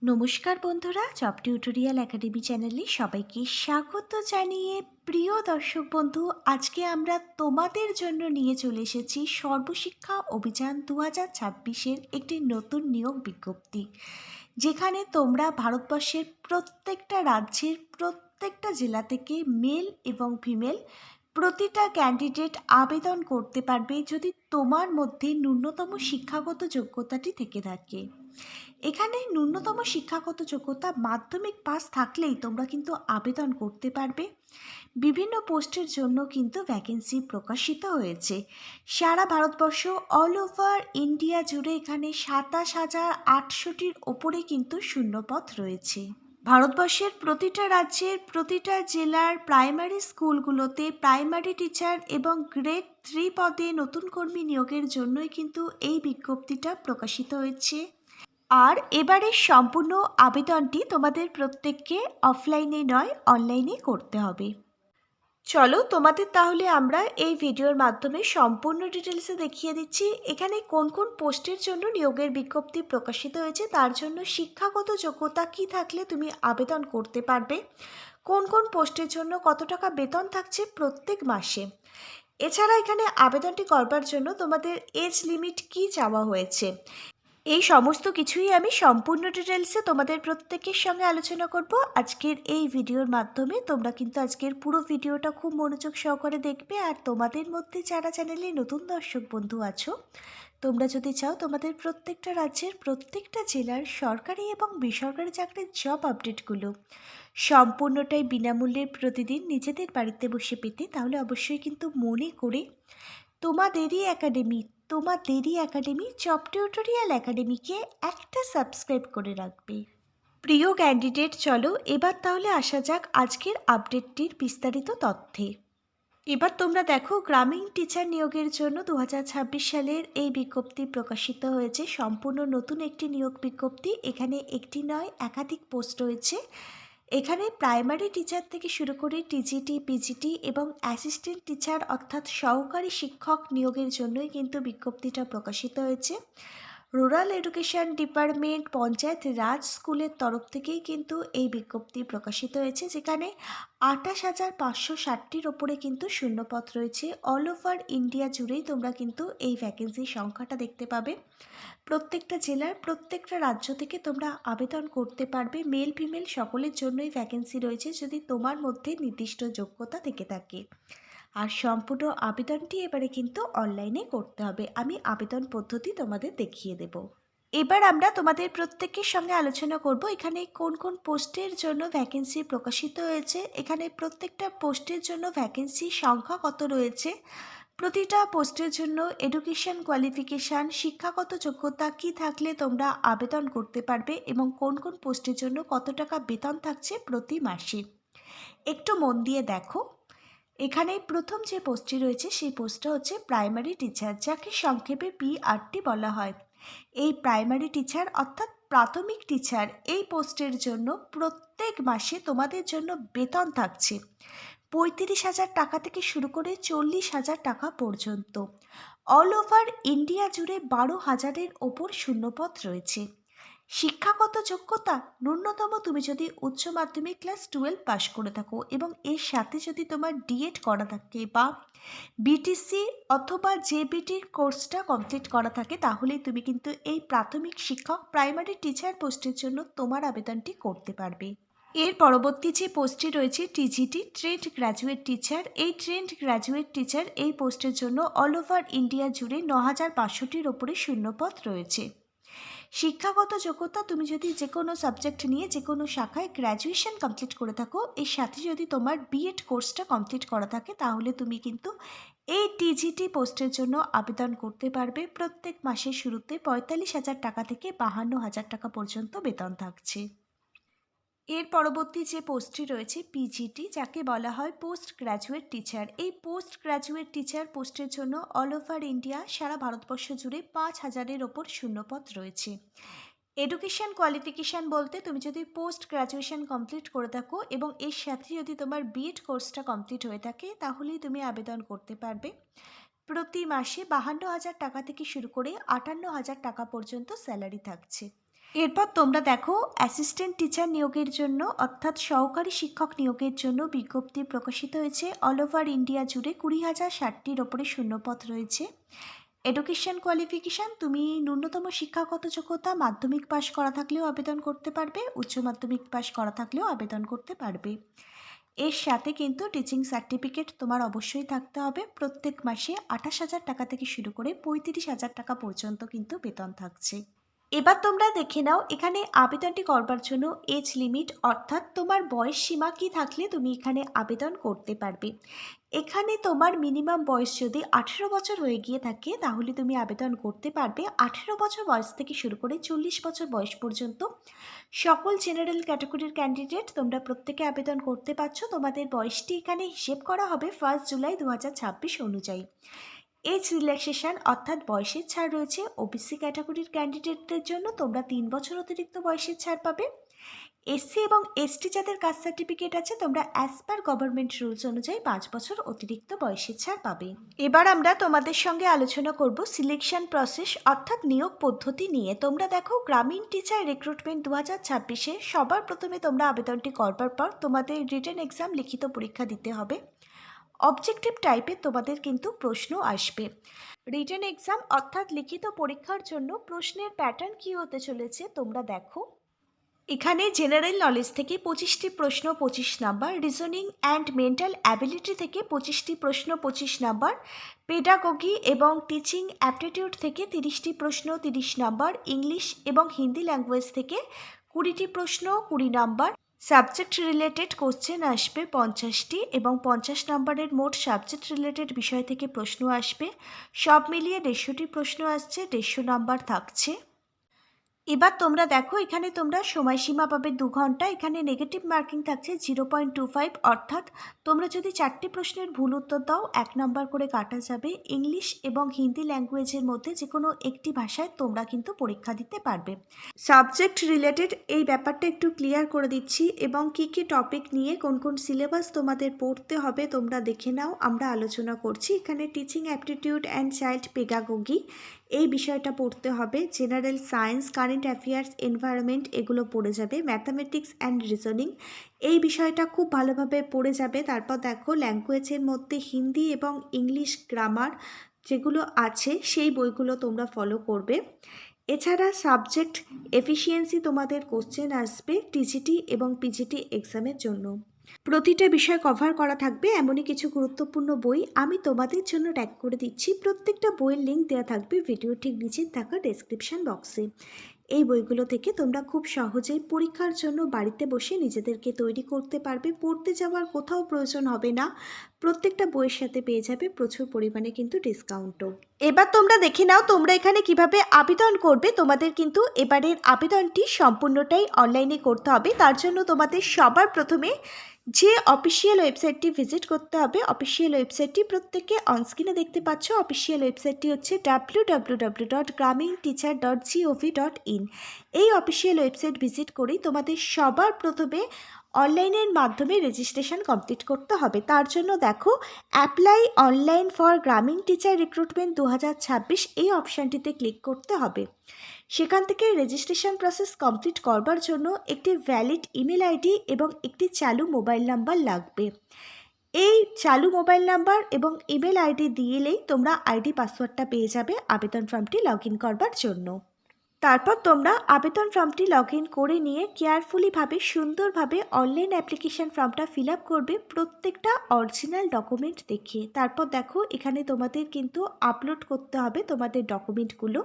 নমস্কার বন্ধুরা, job tutorial academy চ্যানেলে সবাইকে স্বাগত জানিয়ে প্রিয় দর্শক বন্ধু, আজকে আমরা তোমাদের জন্য নিয়ে চলে এসেছি সর্বশিক্ষা অভিযান 2026-এর একটি নতুন নিয়োগ বিজ্ঞপ্তি, যেখানে তোমরা ভারতবর্ষের প্রত্যেকটা রাজ্যের প্রত্যেকটা জেলা থেকে মেল এবং ফিমেল প্রতিটা ক্যান্ডিডেট আবেদন করতে পারবে যদি তোমার মধ্যে ন্যূনতম শিক্ষাগত যোগ্যতাটি থেকে থাকে। এখানে ন্যূনতম শিক্ষাগত যোগ্যতা মাধ্যমিক পাস থাকলেই তোমরা কিন্তু আবেদন করতে পারবে। বিভিন্ন পোস্টের জন্য কিন্তু ভ্যাকেন্সি প্রকাশিত হয়েছে সারা ভারতবর্ষ, অল ওভার ইন্ডিয়া জুড়ে। এখানে 27,800টির ওপরে কিন্তু শূন্যপদ রয়েছে। ভারতবর্ষের প্রতিটা রাজ্যের প্রতিটা জেলার প্রাইমারি স্কুলগুলোতে প্রাইমারি টিচার এবং গ্রেড 3 পদে নতুন কর্মী নিয়োগের জন্যই কিন্তু এই বিজ্ঞপ্তিটা প্রকাশিত হয়েছে। আর এবারের সম্পূর্ণ আবেদনটি তোমাদের প্রত্যেককে অফলাইনে নয়, অনলাইনে করতে হবে। চলো তোমাদের তাহলে আমরা এই ভিডিওর মাধ্যমে সম্পূর্ণ ডিটেলসে দেখিয়ে দিচ্ছি এখানে কোন কোন পোস্টের জন্য নিয়োগের বিজ্ঞপ্তি প্রকাশিত হয়েছে, তার জন্য শিক্ষাগত যোগ্যতা কী থাকলে তুমি আবেদন করতে পারবে, কোন কোন পোস্টের জন্য কত টাকা বেতন থাকছে প্রত্যেক মাসে। এছাড়া এখানে আবেদনটি করবার জন্য তোমাদের এজ লিমিট কী চাওয়া হয়েছে, এই সমস্ত কিছুই আমি সম্পূর্ণ ডিটেলসে তোমাদের প্রত্যেকের সঙ্গে আলোচনা করব আজকের এই ভিডিওর মাধ্যমে। তোমরা কিন্তু আজকের পুরো ভিডিওটা খুব মনোযোগ সহকারে দেখবে। আর তোমাদের মধ্যে যারা চ্যানেলে নতুন দর্শক বন্ধু আছো, তোমরা যদি চাও তোমাদের প্রত্যেকটা রাজ্যের প্রত্যেকটা জেলার সরকারি এবং বেসরকারি চাকরির জব আপডেটগুলো সম্পূর্ণটাই বিনামূল্যে প্রতিদিন নিজেদের বাড়িতে বসে পেতে, তাহলে অবশ্যই কিন্তু মনে করে তোমাদেরই একাডেমি জব টিউটোরিয়াল একাডেমিকে একটা সাবস্ক্রাইব করে রাখবে। প্রিয় ক্যান্ডিডেট, চলো এবার তাহলে আসা যাক আজকের আপডেটটির বিস্তারিত তথ্যে। এবার তোমরা দেখো, গ্রামীণ টিচার নিয়োগের জন্য 2026 সালের এই বিজ্ঞপ্তি প্রকাশিত হয়েছে। সম্পূর্ণ নতুন একটি নিয়োগ বিজ্ঞপ্তি। এখানে একটি নয়, একাধিক পোস্ট রয়েছে। এখানে প্রাইমারি টিচার থেকে শুরু করে টিজিটি, পিজিটি এবং অ্যাসিস্ট্যান্ট টিচার অর্থাৎ সহকারী শিক্ষক নিয়োগের জন্যই কিন্তু বিজ্ঞপ্তিটা প্রকাশিত হয়েছে। রুরাল এডুকেশন ডিপার্টমেন্ট, পঞ্চায়েত রাজ স্কুলের তরফ থেকেই কিন্তু এই বিজ্ঞপ্তি প্রকাশিত হয়েছে, যেখানে 28,560টির ওপরে কিন্তু শূন্যপদ রয়েছে। অল ওভার ইন্ডিয়া জুড়েই তোমরা কিন্তু এই ভ্যাকেন্সির সংখ্যাটা দেখতে পাবে। প্রত্যেকটা জেলার প্রত্যেকটা রাজ্য থেকে তোমরা আবেদন করতে পারবে। মেল ফিমেল সকলের জন্যই ভ্যাকেন্সি রয়েছে যদি তোমার মধ্যে নির্দিষ্ট যোগ্যতা থেকে থাকে। আর সম্পূর্ণ আবেদনটি এবারে কিন্তু অনলাইনে করতে হবে। আমি আবেদন পদ্ধতি তোমাদের দেখিয়ে দেব। এবার আমরা তোমাদের প্রত্যেকের সঙ্গে আলোচনা করব এখানে কোন কোন পোস্টের জন্য ভ্যাকেন্সি প্রকাশিত হয়েছে। এখানে প্রত্যেকটা পোস্টের জন্য ভ্যাকেন্সি সংখ্যা কত রয়েছে, প্রতিটা পোস্টের জন্য এডুকেশন কোয়ালিফিকেশান, শিক্ষাগত যোগ্যতা কী থাকলে তোমরা আবেদন করতে পারবে এবং কোন কোন পোস্টের জন্য কত টাকা বেতন থাকছে প্রতি মাসে। একটু মন দিয়ে দেখো, এখানে প্রথম যে পোস্টটি রয়েছে সেই পোস্টটা হচ্ছে প্রাইমারি টিচার, যাকে সংক্ষেপে পিআরটি বলা হয়। এই প্রাইমারি টিচার অর্থাৎ প্রাথমিক টিচার এই পোস্টের জন্য প্রত্যেক মাসে তোমাদের জন্য বেতন থাকছে 35,000 টাকা থেকে শুরু করে 40,000 টাকা পর্যন্ত। অল ওভার ইন্ডিয়া জুড়ে 12,000-এর ওপর শূন্যপদ রয়েছে। শিক্ষাগত যোগ্যতা ন্যূনতম তুমি যদি উচ্চ মাধ্যমিক ক্লাস 12 পাশ করে থাকো এবং এর সাথে যদি তোমার ডিএড করা থাকে বা বিটিসি অথবা জেবিটির কোর্সটা কমপ্লিট করা থাকে, তাহলেই তুমি কিন্তু এই প্রাথমিক শিক্ষক প্রাইমারি টিচার পোস্টের জন্য তোমার আবেদনটি করতে পারবে। এর পরবর্তী যে পোস্টটি রয়েছে টিজিটি, ট্রেন্ড গ্র্যাজুয়েট টিচার। এই ট্রেন্ড গ্র্যাজুয়েট টিচার এই পোস্টের জন্য অল ওভার ইন্ডিয়া জুড়ে 9,500-টির ওপরে শূন্যপদ রয়েছে। শিক্ষাগত যোগ্যতা তুমি যদি যে কোনো সাবজেক্ট নিয়ে যে কোনো শাখায় গ্র্যাজুয়েশন কমপ্লিট করে থাকো, এর সাথে যদি তোমার বিএড কোর্সটা কমপ্লিট করা থাকে, তাহলে তুমি কিন্তু এই টিজিটি পোস্টের জন্য আবেদন করতে পারবে। প্রত্যেক মাসের শুরুতে 45,000 টাকা থেকে 52,000 টাকা পর্যন্ত বেতন থাকছে। এর পরবর্তী যে পোস্টটি রয়েছে পিজিটি, যাকে বলা হয় পোস্ট গ্র্যাজুয়েট টিচার। এই পোস্ট গ্র্যাজুয়েট টিচার পোস্টের জন্য অল ওভার ইন্ডিয়া সারা ভারতবর্ষ জুড়ে 5,000-এর ওপর শূন্যপদ রয়েছে। এডুকেশন কোয়ালিফিকেশান বলতে তুমি যদি পোস্ট গ্র্যাজুয়েশন কমপ্লিট করে থাকো এবং এর সাথে যদি তোমার বিএড কোর্সটা কমপ্লিট হয়ে থাকে, তাহলেই তুমি আবেদন করতে পারবে। প্রতি মাসে 52,000 টাকা থেকে শুরু করে 58,000 টাকা পর্যন্ত স্যালারি থাকছে। এরপর তোমরা দেখো অ্যাসিস্ট্যান্ট টিচার নিয়োগের জন্য অর্থাৎ সহকারী শিক্ষক নিয়োগের জন্য বিজ্ঞপ্তি প্রকাশিত হয়েছে। অল ওভার ইন্ডিয়া জুড়ে 20,060টির ওপরে শূন্যপদ রয়েছে। এডুকেশন কোয়ালিফিকেশান, তুমি ন্যূনতম শিক্ষাগত যোগ্যতা মাধ্যমিক পাশ করা থাকলেও আবেদন করতে পারবে, উচ্চ মাধ্যমিক পাশ করা থাকলেও আবেদন করতে পারবে। এর সাথে কিন্তু টিচিং সার্টিফিকেট তোমার অবশ্যই থাকতে হবে। প্রত্যেক মাসে 28,000 টাকা থেকে শুরু করে 35,000 টাকা পর্যন্ত কিন্তু বেতন থাকছে। এবার তোমরা দেখে নাও এখানে আবেদনটি করবার জন্য এজ লিমিট অর্থাৎ তোমার বয়স সীমা কি থাকলে তুমি এখানে আবেদন করতে পারবে। এখানে তোমার মিনিমাম বয়স যদি 18 বছর হয়ে গিয়ে থাকে তাহলে তুমি আবেদন করতে পারবে। 18 বছর বয়স থেকে শুরু করে 40 বছর বয়স পর্যন্ত সকল জেনারেল ক্যাটাগরির ক্যান্ডিডেট তোমরা প্রত্যেকে আবেদন করতে পারছো। তোমাদের বয়সটি এখানে হিসেব করা হবে 1 জুলাই 2026 অনুযায়ী। এজ রিল্যাক্সেশন অর্থাৎ বয়সের ছাড় রয়েছে ওবিসি ক্যাটাগরির ক্যান্ডিডেটদের জন্য, তোমরা 3 বছর অতিরিক্ত বয়সের ছাড় পাবে। এসসি এবং এসটি যাদের কাস্ট সার্টিফিকেট আছে তোমরা অ্যাজ পার গভর্নমেন্ট রুলস অনুযায়ী 5 বছর অতিরিক্ত বয়সের ছাড় পাবে। এবার আমরা তোমাদের সঙ্গে আলোচনা করব সিলেকশন প্রসেস অর্থাৎ নিয়োগ পদ্ধতি নিয়ে। তোমরা দেখো গ্রামীণ টিচার রিক্রুটমেন্ট 2026-এ সবার প্রথমে তোমরা আবেদনটি করবার পর তোমাদের রিটেন এক্সাম লিখিত পরীক্ষা দিতে হবে। অবজেক্টিভ টাইপের তোমাদের কিন্তু প্রশ্ন আসবে। রিটেন এক্সাম অর্থাৎ লিখিত পরীক্ষার জন্য প্রশ্নের প্যাটার্ন কি হতে চলেছে তোমরা দেখো। এখানে জেনারেল নলেজ থেকে 25টি প্রশ্ন 25 number, reasoning and mental ability থেকে 25টি প্রশ্ন 25 নাম্বার, পেডাগোগি এবং টিচিং অ্যাপটিটিউড থেকে 30টি প্রশ্ন 30 নাম্বার, ইংলিশ এবং হিন্দি ল্যাঙ্গুয়েজ থেকে 20টি প্রশ্ন 20 নাম্বার, সাবজেক্ট রিলেটেড কোশ্চেন আসবে 50টি এবং 50 নম্বরের মোট সাবজেক্ট রিলেটেড বিষয় থেকে প্রশ্ন আসবে। সব মিলিয়ে 150টি প্রশ্ন আসছে, 150 নাম্বার থাকছে। এবার তোমরা দেখো এখানে তোমরা সময়সীমা পাবে 2 ঘন্টা। এখানে নেগেটিভ মার্কিং থাকছে 0.25, অর্থাৎ তোমরা যদি 4টি প্রশ্নের ভুল উত্তর দাও 1 নম্বর করে কাটা যাবে। ইংলিশ এবং হিন্দি ল্যাঙ্গুয়েজের মধ্যে যে কোনো একটি ভাষায় তোমরা কিন্তু পরীক্ষা দিতে পারবে। সাবজেক্ট রিলেটেড এই ব্যাপারটা একটু ক্লিয়ার করে দিচ্ছি এবং কী কী টপিক নিয়ে কোন কোন সিলেবাস তোমাদের পড়তে হবে তোমরা দেখে নাও। আমরা আলোচনা করছি এখানে teaching aptitude and child pedagogy এই বিষয়টা পড়তে হবে। General science, current affairs, environment এগুলো পড়ে যাবে। ম্যাথামেটিক্স অ্যান্ড রিজনিং এই বিষয়টা খুব ভালোভাবে পড়ে যাবে। তারপর দেখো ল্যাঙ্গুয়েজের মধ্যে হিন্দি এবং ইংলিশ গ্রামার যেগুলো আছে সেই বইগুলো তোমরা ফলো করবে। এছাড়া সাবজেক্ট এফিসিয়েন্সি তোমাদের কোশ্চেন আসবে টিজিটি এবং পিজিটি এক্সামের জন্য। প্রতিটা বিষয় কভার করা থাকবে এমনই কিছু গুরুত্বপূর্ণ বই আমি তোমাদের জন্য ট্যাগ করে দিচ্ছি। প্রত্যেকটা বইয়ের লিঙ্ক দেওয়া থাকবে ভিডিও ঠিক নিচে থাকা ডেসক্রিপশন বক্সে। এই বইগুলো থেকে তোমরা খুব সহজেই পরীক্ষার জন্য বাড়িতে বসে নিজেদেরকে তৈরি করতে পারবে। পড়তে যাওয়ার কোথাও প্রয়োজন হবে না। প্রত্যেকটা বইয়ের সাথে পেয়ে যাবে প্রচুর পরিমাণে কিন্তু ডিসকাউন্টও। এবার তোমরা দেখে নাও তোমরা এখানে কিভাবে আবেদন করবে। তোমাদের কিন্তু এবারের আবেদনটি সম্পূর্ণটাই অনলাইনে করতে হবে। তার জন্য তোমাদের সবার প্রথমে যে অফিসিয়াল ওয়েবসাইটটি ভিজিট করতে হবে, অফিসিয়াল ওয়েবসাইটটি প্রত্যেকে অনস্ক্রিনে দেখতে পাচ্ছ। অফিসিয়াল ওয়েবসাইটটি হচ্ছে www.graminteacher.gov.in। এই অফিসিয়াল ওয়েবসাইট ভিজিট করেই তোমাদের সবার প্রথমে অনলাইনের মাধ্যমে রেজিস্ট্রেশন কমপ্লিট করতে হবে। তার জন্য দেখো অ্যাপ্লাই অনলাইন ফর গ্রামীণ টিচার রিক্রুটমেন্ট 2026 এই অপশানটিতে ক্লিক করতে হবে। সেখান থেকে রেজিস্ট্রেশন প্রসেস কমপ্লিট করবার জন্য একটি ভ্যালিড ইমেল আইডি এবং একটি চালু মোবাইল নাম্বার লাগবে। এই চালু মোবাইল নাম্বার এবং ইমেল আইডি দিয়েলেই তোমরা আইডি পাসওয়ার্ডটা পেয়ে যাবে আবেদন ফর্মটি লগ ইন করবার জন্য। তারপর তোমরা আবেদন ফর্মটি লগ ইন করে নিয়ে কেয়ারফুলিভাবে সুন্দরভাবে অনলাইন অ্যাপ্লিকেশান ফর্মটা ফিল আপ করবে প্রত্যেকটা অরিজিনাল ডকুমেন্ট দেখিয়ে। তারপর দেখো এখানে তোমাদের কিন্তু আপলোড করতে হবে তোমাদের ডকুমেন্টগুলো।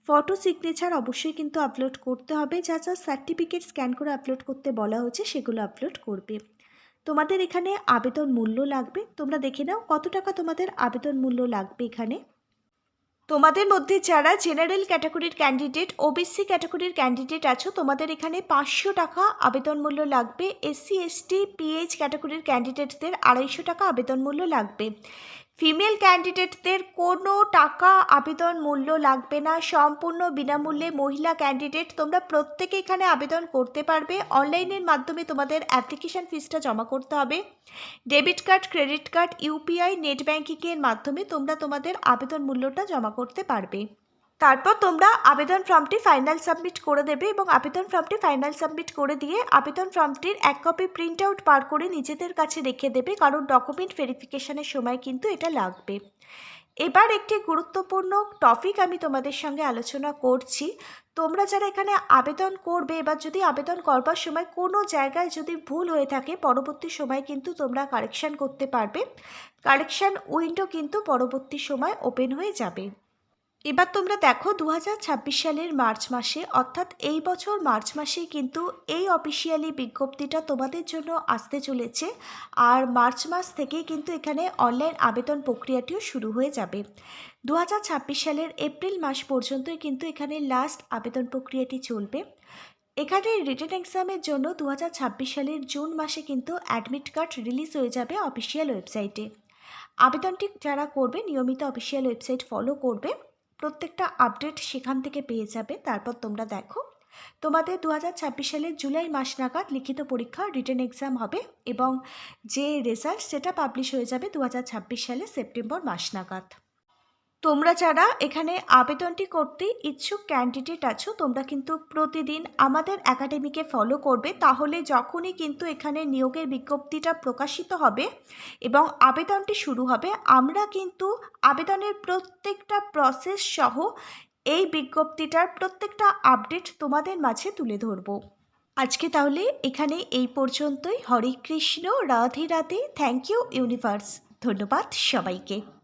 ফটো সিগনেচার অবশ্যই কিন্তু আপলোড করতে হবে। যা যা সার্টিফিকেট স্ক্যান করে আপলোড করতে বলা হয়েছে সেগুলো আপলোড করবে। তোমাদের এখানে আবেদন মূল্য লাগবে। তোমরা দেখে নাও কত টাকা তোমাদের আবেদন মূল্য লাগবে। এখানে তোমাদের মধ্যে যারা জেনারেল ক্যাটাগরির ক্যান্ডিডেট ওবিসি ক্যাটাগরির ক্যান্ডিডেট আছো তোমাদের এখানে 500 টাকা আবেদন মূল্য লাগবে। এসসি এসটি পিএইচ ক্যাটাগরির ক্যান্ডিডেটদের 250 টাকা আবেদন মূল্য লাগবে। ফিমেল ক্যান্ডিডেটদের কোনো টাকা আবেদন মূল্য লাগবে না, সম্পূর্ণ বিনামূল্যে মহিলা ক্যান্ডিডেট তোমরা প্রত্যেকে এখানে আবেদন করতে পারবে। অনলাইনের মাধ্যমে তোমাদের অ্যাপ্লিকেশান ফিসটা জমা করতে হবে। Debit card, credit card, UPI, net ব্যাঙ্কিংয়ের মাধ্যমে তোমরা তোমাদের আবেদন মূল্যটা জমা করতে পারবে। তারপর তোমরা আবেদন ফর্মটি ফাইনাল সাবমিট করে দেবে এবং আবেদন ফর্মটি ফাইনাল সাবমিট করে দিয়ে আবেদন ফর্মটির এক কপি প্রিন্ট আউট বার করে নিজেদের কাছে রেখে দেবে, কারণ ডকুমেন্ট ভেরিফিকেশনের সময় কিন্তু এটা লাগবে। এবার একটি গুরুত্বপূর্ণ টপিক আমি তোমাদের সঙ্গে আলোচনা করছি। তোমরা যারা এখানে আবেদন করবে, এবার যদি আবেদন করবার সময় কোনো জায়গায় যদি ভুল হয়ে থাকে, পরবর্তী সময় কিন্তু তোমরা কারেকশান করতে পারবে। কারেকশান উইন্ডো কিন্তু পরবর্তী সময় ওপেন হয়ে যাবে। এবার তোমরা দেখো 2026 সালের মার্চ মাসে, অর্থাৎ এই বছর মার্চ মাসেই কিন্তু এই অফিসিয়ালি বিজ্ঞপ্তিটা তোমাদের জন্য আসতে চলেছে। আর মার্চ মাস থেকেই কিন্তু এখানে অনলাইন আবেদন প্রক্রিয়াটিও শুরু হয়ে যাবে। 2026 সালের এপ্রিল মাস পর্যন্তই কিন্তু এখানে লাস্ট আবেদন প্রক্রিয়াটি চলবে। এখানে রিটেন এক্সামের জন্য 2026 সালের জুন মাসে কিন্তু অ্যাডমিট কার্ড রিলিজ হয়ে যাবে অফিসিয়াল ওয়েবসাইটে। আবেদনটি যারা করবে নিয়মিত অফিসিয়াল ওয়েবসাইট ফলো করবে, প্রত্যেকটা আপডেট সেখান থেকে পেয়ে যাবে। তারপর তোমরা দেখো তোমাদের 2026 সালের জুলাই মাস নাগাদ লিখিত পরীক্ষা রিটেন এক্সাম হবে এবং যে রেজাল্ট সেটা পাবলিশ হয়ে যাবে 2026 সালের সেপ্টেম্বর মাস নাগাদ। তোমরা যারা এখানে আবেদনটি করতে ইচ্ছুক ক্যান্ডিডেট আছো, তোমরা কিন্তু প্রতিদিন আমাদের একাডেমিকে ফলো করবে, তাহলে যখনই কিন্তু এখানে নিয়োগের বিজ্ঞপ্তিটা প্রকাশিত হবে এবং আবেদনটি শুরু হবে, আমরা কিন্তু আবেদনের প্রত্যেকটা প্রসেস সহ এই বিজ্ঞপ্তিটার প্রত্যেকটা আপডেট তোমাদের মাঝে তুলে ধরব। আজকে তাহলে এখানে এই পর্যন্তই। Hare Krishna, Radhe Radhe, thank you universe. ধন্যবাদ সবাইকে।